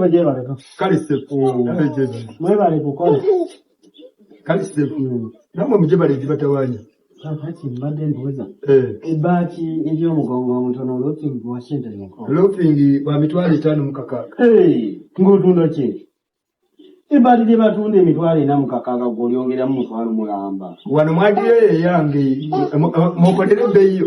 baje bareka. Kalise. Mwebale kukola. Kalise. Namwe muje baleji batawanya. Kati mbadde ndoza. Ebbaaki ery'omugongo omutono looping wasente nko. Looping wa mitwalo 5 mukakaka. Ng'otunda ki? Ebbaaki gye batunda emitwalo 4 mukakaka gw'olyongeramu mutwalo mulamba. Wano mwadiyo yange mukolere bbeeyo.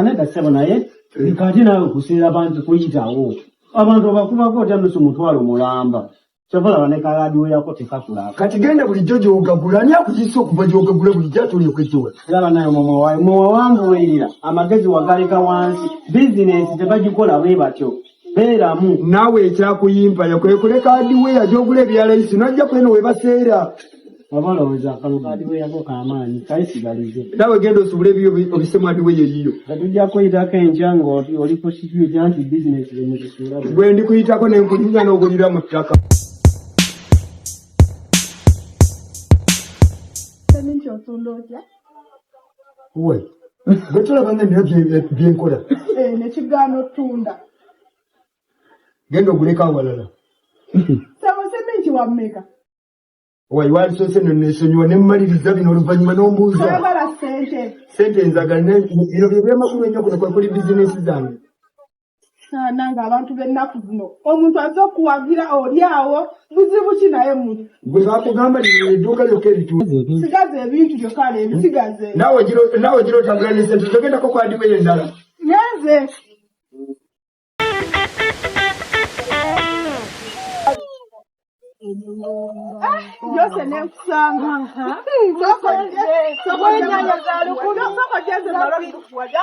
Nedda ssebo naye kati nawe kuseera abantu kuyitawo. Abantu bakubako otandise mutwalo mulamba. Kyova laba ne kalaadiwe yako tekakula. Kati genda bulijjo gy'ogagula ani akuyisa okuva gy'ogagula bulijjo atuli okwekiwa. Laba nayo muwe wanguwirira amagezi wagaleka wansi bizinesi tebagikola bwe batyo. Beeramu. Naawe ekyakuyimpa yakwekule kaadiweya gy'ogula ebyalaisi n'ojja kweno we baseera. Wabalowooza kaadiweya ko k'amaanyi kayisigalize. Naawe genda osubule ebyo obisemu adiweya eyiyo. Tujja kuyitako enkya ng'oti oli ku situiti anti bizinesi bemuzisuula. Gwe ndikuyitako ne nkunyunya n'ogulira mu ttaka. Uwe, gwe banga nina byenkola. Nekigaano tunda. Genda oguleka awalala. Sabo seminti wammeka. Wai walisoose nesonyiwa ne mmaliriza bino oluvannyuma n'ombuuza. Twagala ssente. Ssente nzagala bino bye byamakulu ennyo kuno kwe kuli bizinesi zange. Nange abantu b'ennaku zino omuntu azza okuwagira oli awo buzibu ki naye muntu. Gwe bakugamba lino edduuka lyokka erituuza. Sigaze ebintu byokka ebisigaze. Naawe gira otambula ne ssente togendako kwadiweyo endala. Ngenze. Jose nekusanga. Soko nyanya za lukuno soko jeze barabi kuwaja.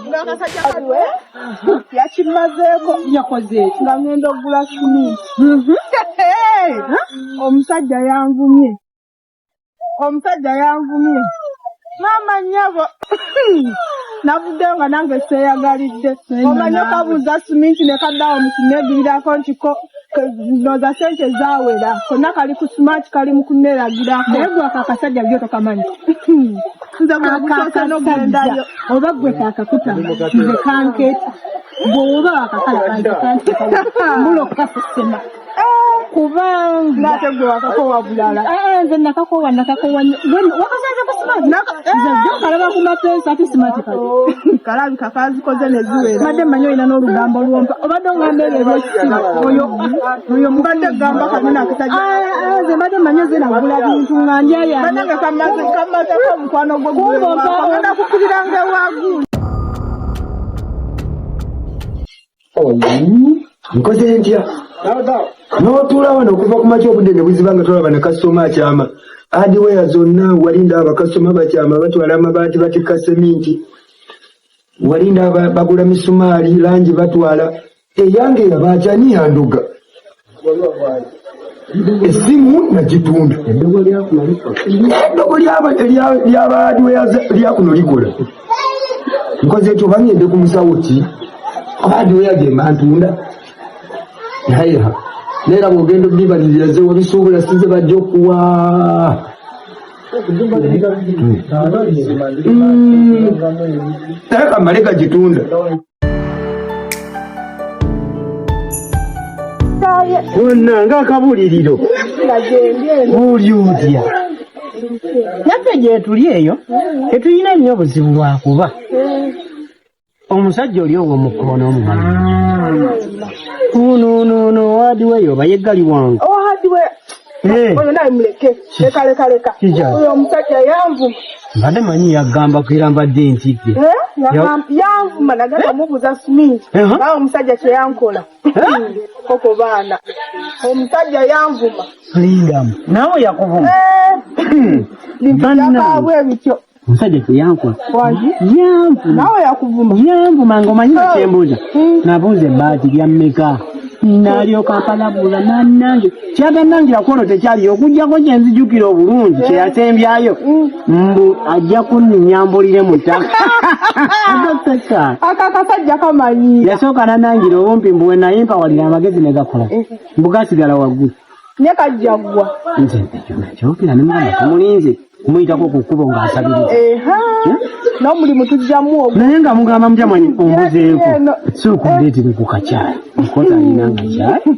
Ngakasajja kadwe. Yakimazeko yakoze nga ngendo gula kuni. Omusajja yanvumye. Mama nyabo. Navuddeyo nga nange seeyagalidde. Omanye kabuuza siminti ne kaddawo mu kuneegirako nti noza sente zaawera. Konna kali ku smart kali mu kuneeragirako. Naye gwe ako akasajja byo tokamanyi. Nze bwakusoose n'ogendayo. Oba gwe kaakakutama nze kankeeta. Bw'oba akakala kankeeta. Mbulokka sisema. Kubanga ngate gwe wakakowa bulala. Nze nakakowa. Wakasaze ku smart. Nze jjo kalaba ku mapeesa ate smart kali. Kalabika kazikoze ne ziwera. Mbadde mmanyi olina n'olugambo luwompa. Obadde ngamba ebyo eby'ekisibo. Oyo mbadde gamba kanina akasajja. Nze mbadde mmanyi ozze nagula bintu nga ndyayamu. Banange kamatako omukwano gwo gwe. Agenda kukubiranga ewaagulu. Nkoze ntya? N'otuula wano okuva ku makya obudde ne buziba nga tolaba ne kasitoma akyama. Adiweya zonna walinda abakasitoma bakyama batwala amabaati batikka seminti. Walinda bagula misumaali langi batwala. Eyange yabakyani yanduga. Essimu nagitunda. Eddogo ly'abadiweya lyakuno likola. Nkoze ekyo bangende ku musawo ki? Abadiweya ge mantunda. Naye neera bw'ogenda obibalirira ze wabisuubula size bajja okuwa. Naye kamale gagitunda. Wonna ng'akabuliriro. Buli otya. Naffe gye tuli eyo tetulina nnyo buzibu bwakuba. Omusajja oli owo mukono no wadiweyo bayeggali wange. Oyo naye muleke. Leka. Oyo omusajja yanvuma. Mbadde manyi yagamba kwera mbadde ntigge. Yanvuma nagenda mubuuza siminti. Nawe omusajja kye yankola. Koko baana. Omusajja yanvuma. Lindamu. Nawe yakuvuma. Limbabwe bityo. Omusajja kye yankola. Yanvuma. Nawe yakuvuma. Yanvuma ng'omanyi kyembuuza. Nabuuza ebbaati lya mmeka. Nalyoka akalabula nannange kyaganangira kwono tekyaliyo okujjako kye nzijukira obulungi kye yasembyayo mbu ajja kunninyambulire mu ttaka. Akakasajja kamanyi. Yasooka nannangira obumpi mbu we nayimpa walira amagezi ne gakola mbu gasigala waggulu. Ne kajjaggwa. Nze ekyo nakyokera ne mugamba tumulinze kumuyitako ku kkubo ng'asabiriza. N'omulimu tujjamu ogwo. Naye nga mugamba mutyamanyi ombuzeeko si okundeetere ku kakyala nkota alina nga kyali.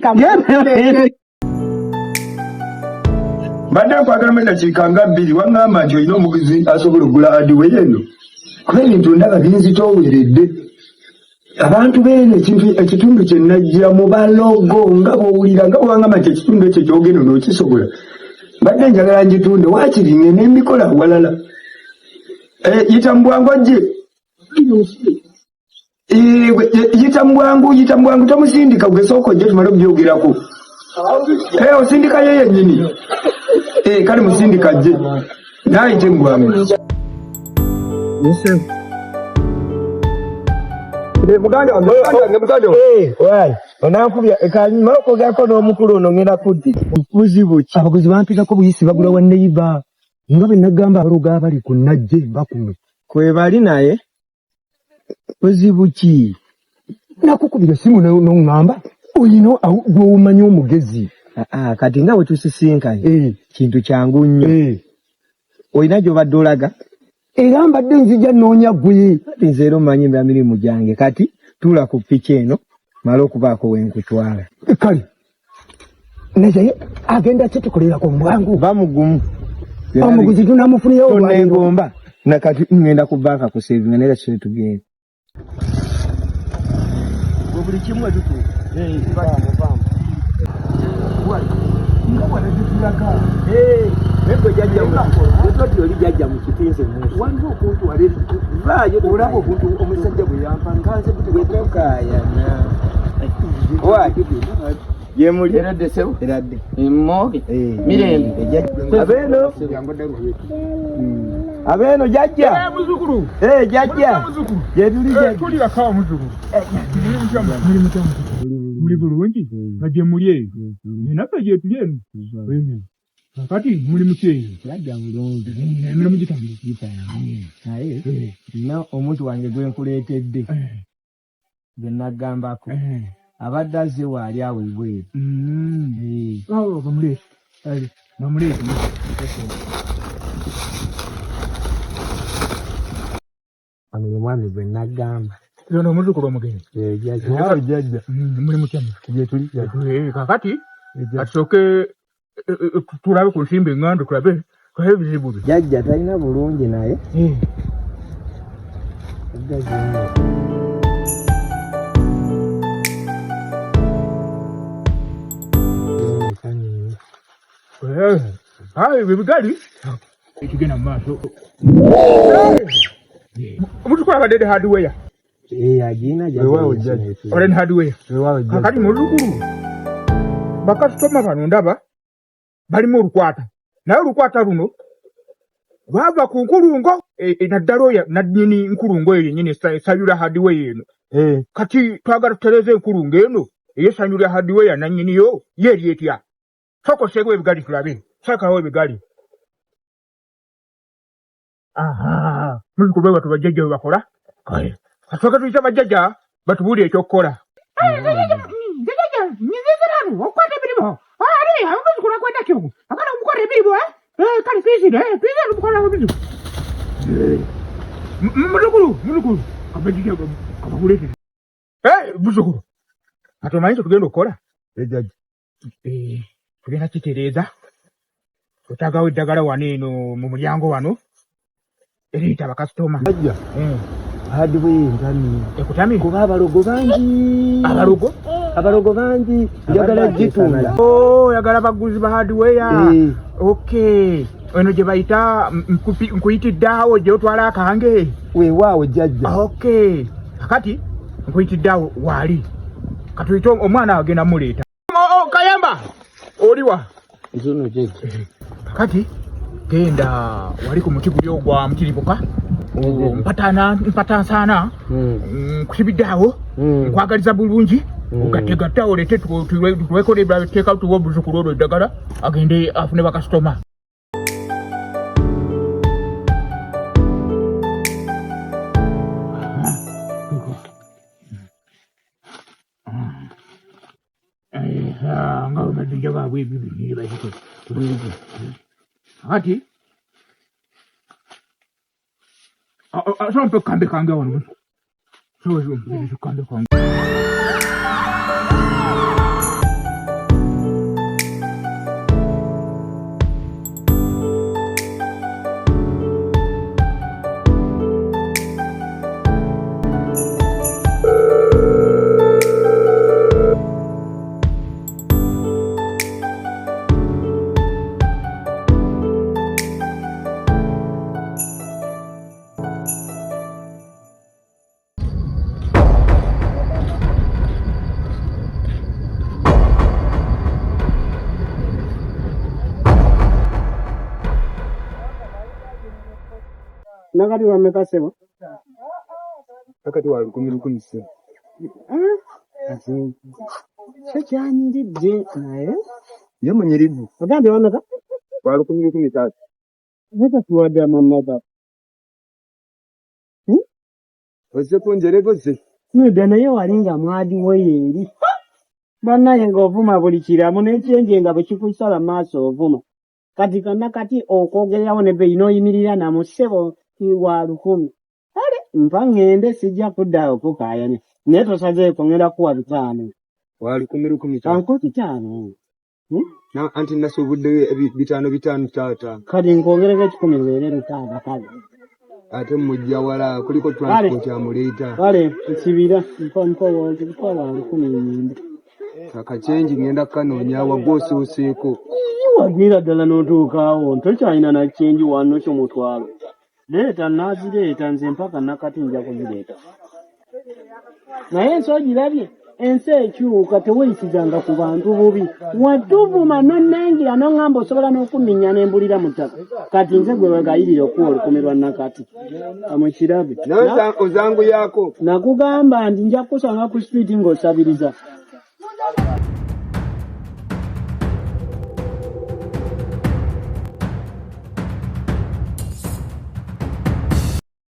Mbadde nkwagala mwe dakiika nga 2 waŋŋamba nti olina omuguzi asobola okugula hardware eno kuba ebintu ndaba binzitooweredde. Abantu beeno ekitundu kye najja mu balogo nga bw'owulira nga bw'owaŋŋamba nti ekitundu ekyo kyogenda n'okisobola mbadde njagala ngitunde waakiri ngende mbikola awalala. Yita mu bwangu ajje yita mu bwangu tomusindika gesooka ojje tumale okubyogerako. Osindika ye yennyini kale musindika ajje naayite mu bwangu. Muganda onankubya ekanyuma okwogako n'omukulu ono ngenda kuddi buzibu ki? Abaguzi bampikako buyisi bagula wa neiba nga bwe nagamba abalogo abali ku najje bakuno kwe bali naye buzibu ki? Nakukubira simu n'oŋŋamba oyina gw'omanyi omugezi. Kati nga bwe tusisinkanye kintu kyangu nnyo. Oyina gy'obadde olaga? Era mbadde nzija nnoonya ggwe. Nze era omanyi mba mirimu gyange kati tuula ku ppiki eno mala okubaako wenkutwala. Kale naye agenda kyetukolerako omwangu bamugumu omuguzi tunamufuneyo olwegomba nakati ngenda ku banka kusevinga naye kino tugenda buli kimu etutuuka nga wanagitulaga nego jajja oli jajja mu kitinze waliwo okuntu wali vaayo olaba okuntu omusajja bwe yampa nkanze kutegekokayana yemuli eradde sewo eradde emmoge mirembe abeeno abeeno jajja muzukulu jajja jetuli jajja tuli bakawa muzukulu muli bulungi najje muli eyo naffe gyetuli eno kati muli mukyeyo yadda mulungi emirimu gitambula naye nina omuntu wange gwe nkuleetedde gwe nagambako abadde azze waali awo ebweru bamuleete ano ye mwami gwe nagamba yono omuzukulu omugenyi jajja muli mutya gyetuli kakati atusooke tulabe ku nsimbi eŋŋando tulabe kaye ebizibu bye jajja talina bulungi naye ebyo bigali tugenda mu maaso omutukula abadde hardware agina olen hardware kakati muzukulu bakasitoma bano ndaba balimu olukwata naye olukwata luno lwava ku nkulungo naddala naddini nkulungo eyo yennyini esanyula hardware eno kati twagala tutereze enkulungo eno eyesanyula hardware nannyiniyo yeeri etya sokoseewo ebigali tulabe sakawo ebigali muzukulu bwe bajjajja bwe bakola kasooke tuyita bajjajja batubuulire ekyokukola nyiziziralu okukwata emirimu omuzukulu akwenda kyogo akala omukola emirimu kale fiisire omukola emirimu muzukulu abajjajja abakuleetere muzukulu ate omanyi kye tugenda okukola ejjajja tugenda kitereeza otagawo eddagala wano eno mu mulyango wano eriyita abakasitoma ajja hardware ekutami kuba abalogo bangi njagala gitunda yagala baguzi ba hardware okay eno gye bayita nkuyitiddeawo gye otwala akange weewaawo jjajja okay kakati nkuyitiddeawo waali katuyite omwana agenda muleeta kayamba oliwa nzono jjajja kakati genda wali ku muti guli ogwa mutiribuka mpatansaana nkusibiddeawo nkwagaliza bulungi ogategatta olete tuwekole ebirateeka tuwa obuzukulu olwo eddagala agende afune bakasitoma nga bamedde njabaabwe ebyo byebazike bulungi ati Sompe kambe kange wano. So kambe kange. Nakati wamekasema Nakati wa 10 Chachanyiridde naye ye munyiriddu ogambe wameka wa 10 leka tuwadde amamaka ozze kunjeregoze nedda naye walinga mwadiwo yeeri bannaye ng'ovuma buli kiramu n'ekyenje nga bwe kikusala maaso ovuma kati kannakati okwogererawo ne beyi n'oyimirira namu ssebo wa 10 ale mpa ŋŋende sijja kudda okukaayanya naye tosazeeko ŋŋenda kuwa 5 wa 10 kanko 5 na anti nasobuddeyo 5 taata kati nkwongereko 10 lwere 6 kale ate mujja wala kuliko transport amuleeta kale ekibira mpa wa 10 akachenji ngenda kanoonya wagosooseeko wagwira ddala n'otuukaawo tokyalina na chenji wano ky'omutwalo leeta naazireeta nze mpaka nakati nja kuzireeta naye ensi ogirabye ensi ekyuka teweyisizanga ku bantu bubi watuvuma nonnangira n'oŋŋamba osobola n'okuminya n'embulira mu ttaka kati nze gwe wegayirira okuwa olukumirwa nakati amukirabe nawe ozangu yaako nakugamba nti nja kusanga ku street ng'osabiriza